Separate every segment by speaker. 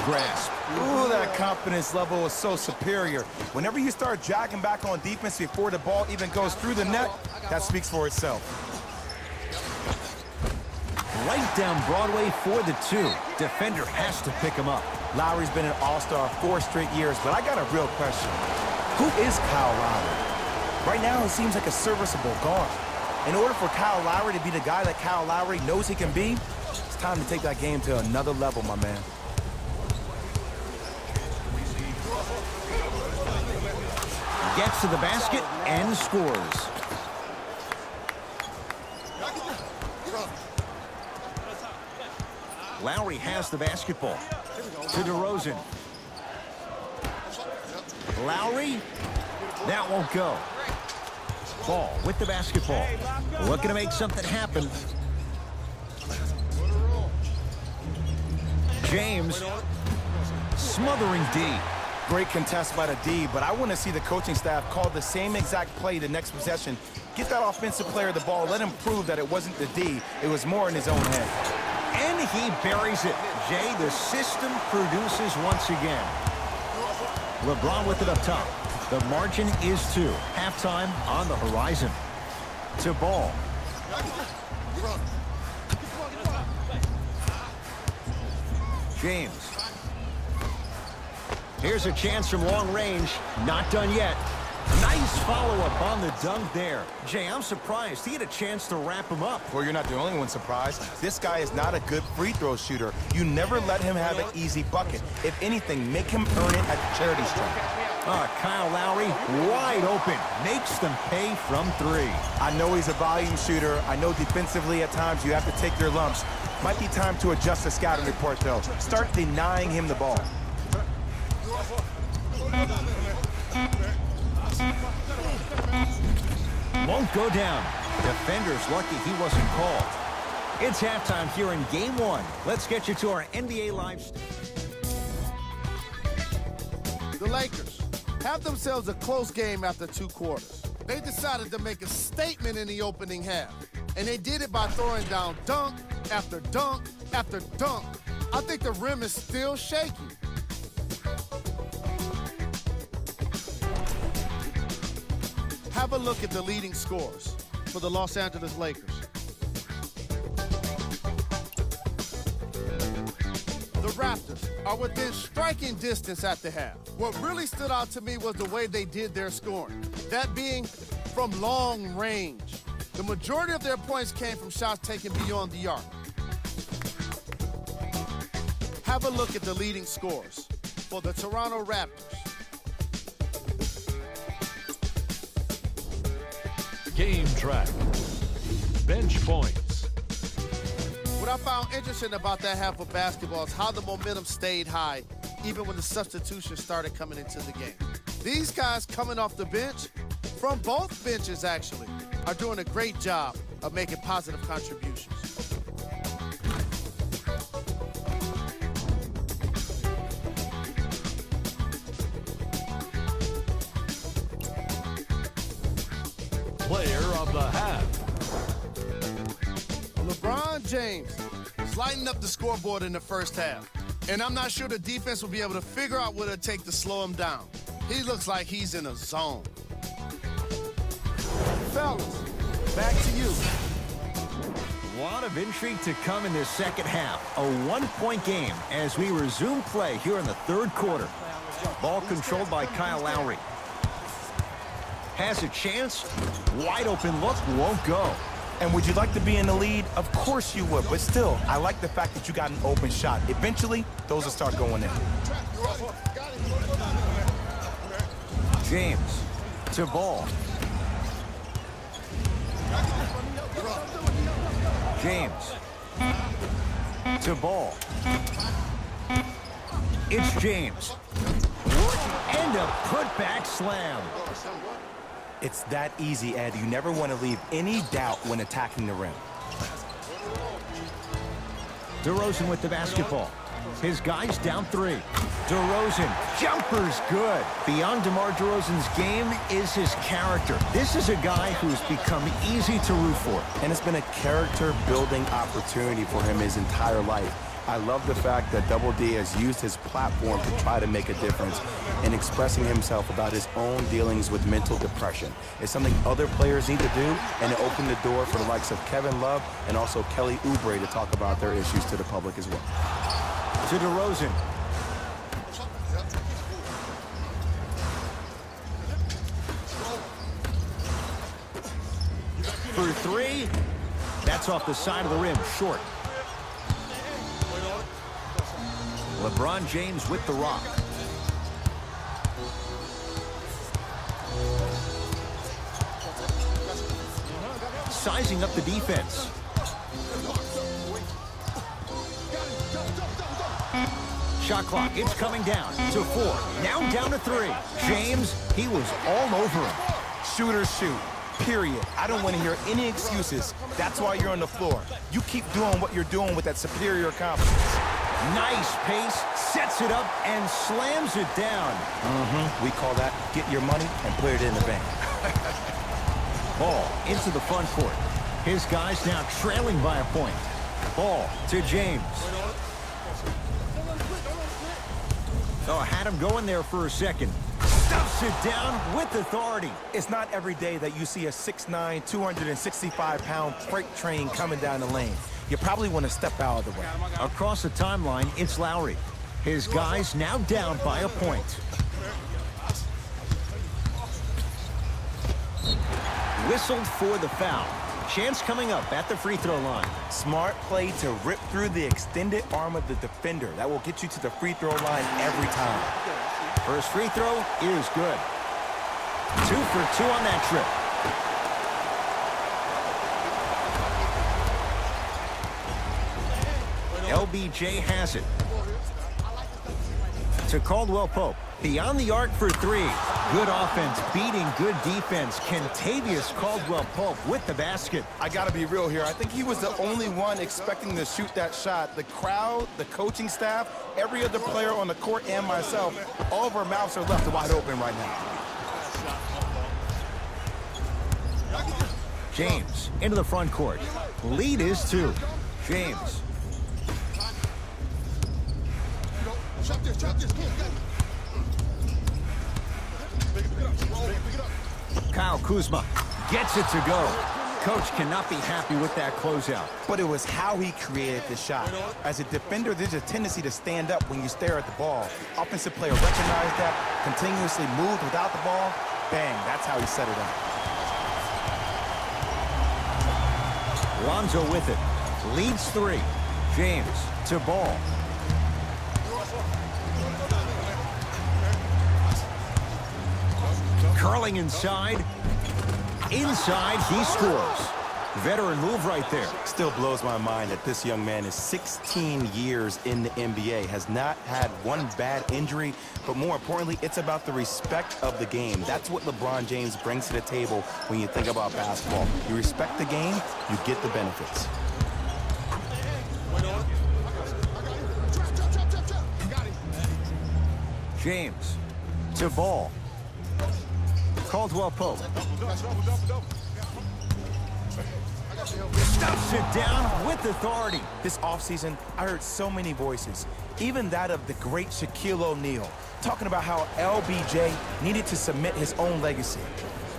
Speaker 1: grasp.
Speaker 2: Ooh, that confidence level is so superior. Whenever you start jogging back on defense before the ball even goes through the net, that speaks for itself.
Speaker 1: Right down Broadway for the 2. Defender has to pick him up.
Speaker 2: Lowry's been an all-star 4 straight years, but I got a real question. Who is Kyle Lowry? Right now, he seems like a serviceable guard. In order for Kyle Lowry to be the guy that Kyle Lowry knows he can be, it's time to take that game to another level, my man.
Speaker 1: Gets to the basket and scores. Lowry has the basketball. To DeRozan. Lowry. That won't go. Ball with the basketball. Looking to make something happen. James. Smothering D.
Speaker 2: Great contest by the D, but I want to see the coaching staff call the same exact play the next possession. Get that offensive player the ball. Let him prove that it wasn't the D. It was more in his own head.
Speaker 1: And he buries it. Jay, the system produces once again. LeBron with it up top. The margin is 2. Halftime on the horizon. To Ball. James. Here's a chance from long range. Not done yet. Nice follow-up on the dunk there. Jay, I'm surprised he had a chance to wrap him up.
Speaker 2: Well, you're not the only one surprised. This guy is not a good free throw shooter. You never let him have an easy bucket. If anything, make him earn it at the charity stripe.
Speaker 1: Kyle Lowry wide open. Makes them pay from 3.
Speaker 2: I know he's a volume shooter. I know defensively at times you have to take your lumps. Might be time to adjust the scouting report, though. Start denying him the ball.
Speaker 1: Won't go down. Defender's lucky he wasn't called. It's halftime here in Game 1. Let's get you to our NBA Live.
Speaker 3: The Lakers have themselves a close game after 2 quarters. They decided to make a statement in the opening half, and they did it by throwing down dunk after dunk after dunk. I think the rim is still shaky. Have a look at the leading scores for the Los Angeles Lakers. The Raptors are within striking distance at the half. What really stood out to me was the way they did their scoring, that being from long range. The majority of their points came from shots taken beyond the arc. Have a look at the leading scores for the Toronto Raptors.
Speaker 4: Game track. Bench points.
Speaker 3: What I found interesting about that half of basketball is how the momentum stayed high, even when the substitutions started coming into the game. These guys coming off the bench, from both benches actually, are doing a great job of making positive contributions.
Speaker 4: Player of the half.
Speaker 3: LeBron James is lighting up the scoreboard in the first half. And I'm not sure the defense will be able to figure out what it'll take to slow him down. He looks like he's in a zone. Fellas, back to you.
Speaker 1: A lot of intrigue to come in this second half. A 1-point game as we resume play here in the 3rd quarter. Ball controlled by Kyle Lowry. Has a chance. Wide open look, won't go.
Speaker 2: And would you like to be in the lead? Of course you would, but still, I like the fact that you got an open shot. Eventually, those will start going in.
Speaker 1: James to Ball. James to Ball. It's James. And a putback slam.
Speaker 2: It's that easy, Ed. You never want to leave any doubt when attacking the rim.
Speaker 1: DeRozan with the basketball. His guys down 3. DeRozan, jumper's good. Beyond DeMar DeRozan's game is his character. This is a guy who's become easy to root for.
Speaker 2: And it's been a character-building opportunity for him his entire life. I love the fact that Double D has used his platform to try to make a difference in expressing himself about his own dealings with mental depression. It's something other players need to do, and it opened the door for the likes of Kevin Love and also Kelly Oubre to talk about their issues to the public as well.
Speaker 1: To DeRozan. For three. That's off the side of the rim, short. LeBron James with the rock. Sizing up the defense. Shot clock, it's coming down to 4. Now down to 3. James, he was all over him.
Speaker 2: Shooters shoot, period. I don't want to hear any excuses. That's why you're on the floor. You keep doing what you're doing with that superior confidence.
Speaker 1: Nice pace, sets it up, and slams it down.
Speaker 2: We call that get your money and put it in the bank.
Speaker 1: Ball into the front court. His guys now trailing by a point. Ball to James. Oh, had him going there for a second. Stuffs it down with authority.
Speaker 2: It's not every day that you see a 6'9", 265-pound freight train coming down the lane. You probably want to step out of the way.
Speaker 1: Across the timeline, it's Lowry. His guys now down by a point. Whistled for the foul. Chance coming up at the free throw line.
Speaker 2: Smart play to rip through the extended arm of the defender. That will get you to the free throw line every time.
Speaker 1: First free throw is good. 2 for 2 on that trip. LBJ has it. To Caldwell Pope. Beyond the arc for 3. Good offense, beating good defense. Kentavious Caldwell-Pope with the basket.
Speaker 2: I got to be real here. I think he was the only one expecting to shoot that shot. The crowd, the coaching staff, every other player on the court, and myself, all of our mouths are left wide open right now.
Speaker 1: James into the front court. Lead is 2. James. Kyle Kuzma gets it to go. Coach cannot be happy with that closeout.
Speaker 2: But it was how he created the shot. As a defender, there's a tendency to stand up when you stare at the ball. Offensive player recognized that, continuously moved without the ball. Bang, that's how he set it up.
Speaker 1: Lonzo with it. Leads 3. James to Ball. Curling inside. Inside, he scores. Veteran move right there.
Speaker 2: Still blows my mind that this young man is 16 years in the NBA, has not had one bad injury, but more importantly, it's about the respect of the game. That's what LeBron James brings to the table when you think about basketball. You respect the game, you get the benefits.
Speaker 1: James to Ball. Caldwell Pope. Stuffs it down with authority.
Speaker 2: This offseason, I heard so many voices, even that of the great Shaquille O'Neal, talking about how LBJ needed to submit his own legacy.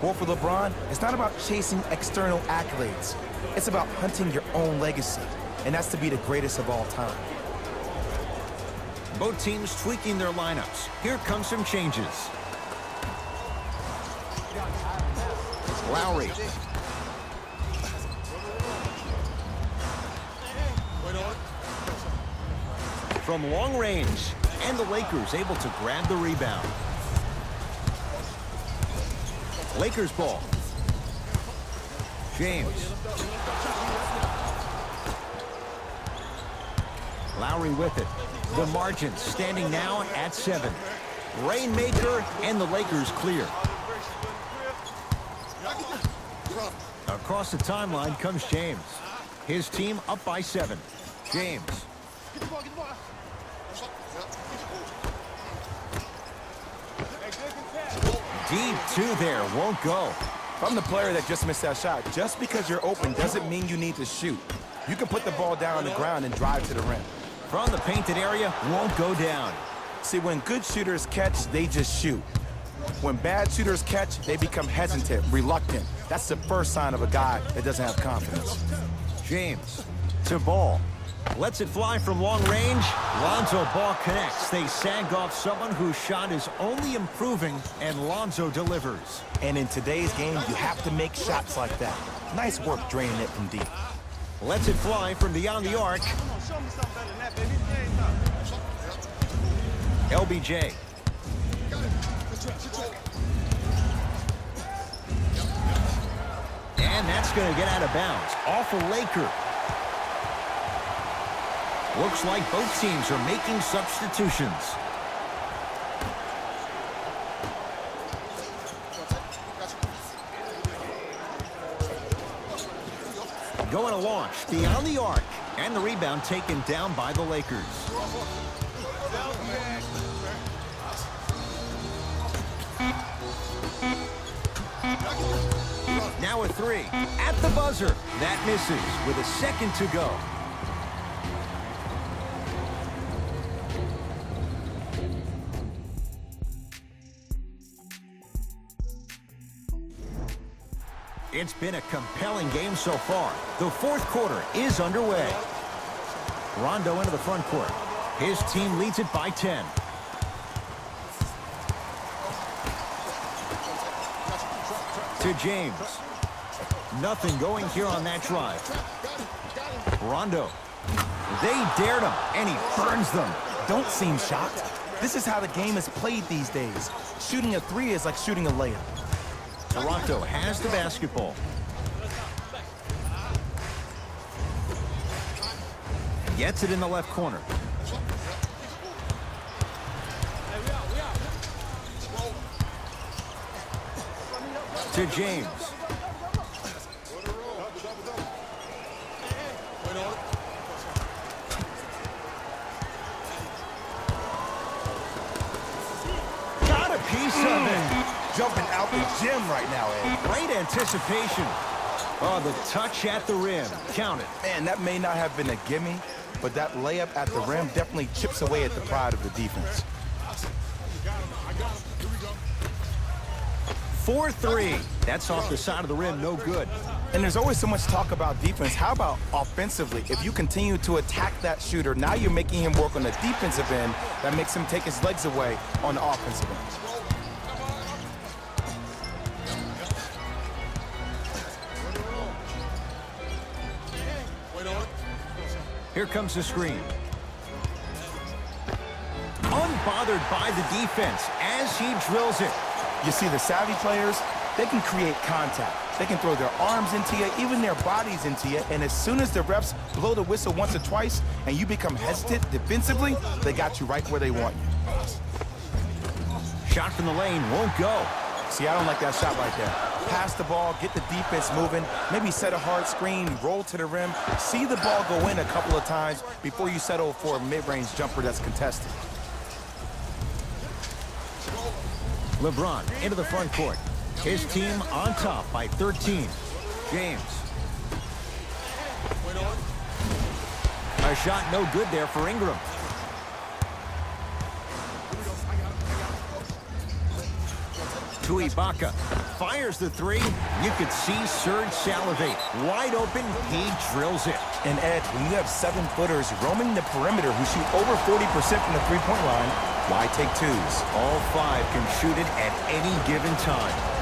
Speaker 2: Well, for LeBron, it's not about chasing external accolades. It's about hunting your own legacy, and that's to be the greatest of all time.
Speaker 1: Both teams tweaking their lineups. Here come some changes. Lowry. From long range, and the Lakers able to grab the rebound. Lakers ball. James. Lowry with it. The margin standing now at 7. Rainmaker and the Lakers clear. Across the timeline comes James. His team up by 7. James. Deep 2 there, won't go.
Speaker 2: If I'm the player that just missed that shot, just because you're open doesn't mean you need to shoot. You can put the ball down on the ground and drive to the rim.
Speaker 1: From the painted area, won't go down.
Speaker 2: See, when good shooters catch, they just shoot. When bad shooters catch, they become hesitant, reluctant. That's the first sign of a guy that doesn't have confidence.
Speaker 1: James to Ball. Lets it fly from long range. Lonzo Ball connects. They sag off someone whose shot is only improving, and Lonzo delivers.
Speaker 2: And in today's game, you have to make shots like that. Nice work draining it from deep.
Speaker 1: Lets it fly from beyond the arc. LBJ. And that's going to get out of bounds. Off a Laker. Looks like both teams are making substitutions. Going to launch beyond the arc. And the rebound taken down by the Lakers. Now a three. At the buzzer. That misses with a second to go. It's been a compelling game so far. The fourth quarter is underway. Rondo into the front court. His team leads it by 10. To James. Nothing going here on that drive. Rondo. They dared him, and he burns them.
Speaker 2: Don't seem shocked. This is how the game is played these days. Shooting a three is like shooting a layup.
Speaker 1: Toronto has the basketball. Gets it in the left corner. To James. Got a piece of it.
Speaker 2: Jumping out the gym right now, Ed.
Speaker 1: Great anticipation. Oh, the touch at the rim. Count it.
Speaker 2: Man, that may not have been a gimme, but that layup at the rim definitely chips away at the pride of the defense.
Speaker 1: 4-3. That's off the side of the rim, no good.
Speaker 2: And there's always so much talk about defense. How about offensively? If you continue to attack that shooter, now you're making him work on the defensive end. That makes him take his legs away on the offensive end.
Speaker 1: Here comes the screen. Unbothered by the defense as he drills it.
Speaker 2: You see, the savvy players, they can create contact. They can throw their arms into you, even their bodies into you, and as soon as the refs blow the whistle once or twice and you become hesitant defensively, they got you right where they want you.
Speaker 1: Shot from the lane won't go.
Speaker 2: See, I don't like that shot right there. Pass the ball, get the defense moving, maybe set a hard screen, roll to the rim, see the ball go in a couple of times before you settle for a mid-range jumper that's contested.
Speaker 1: LeBron into the front court. His team on top by 13. James. A shot no good there for Ingram. To Ibaka. Fires the three. You could see Serge salivate. Wide open, he drills it.
Speaker 2: And Ed, when you have 7-footers roaming the perimeter who shoot over 40% from the three-point line, why take twos?
Speaker 1: All five can shoot it at any given time.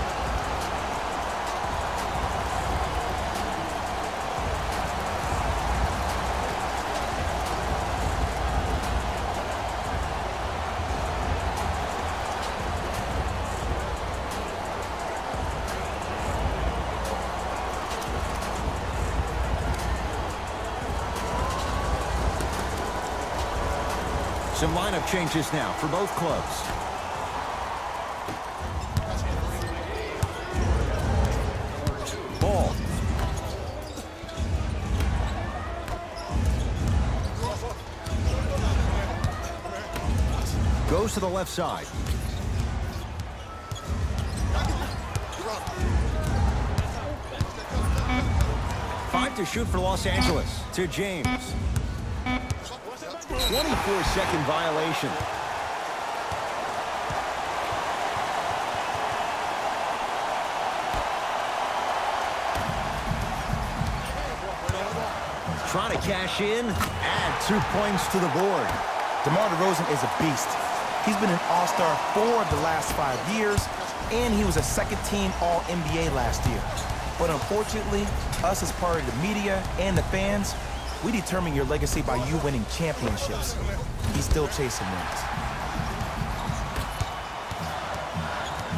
Speaker 1: Some lineup changes now for both clubs. Ball. Goes to the left side. Five to shoot for Los Angeles. To James. 24-second violation. Trying to cash in, add 2 points to the board.
Speaker 2: DeMar DeRozan is a beast. He's been an all-star 4 of the last 5 years, and he was a second-team All-NBA last year. But unfortunately, us as part of the media and the fans, we determine your legacy by you winning championships. He's still chasing rings.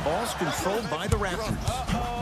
Speaker 1: Ball's controlled by the Raptors.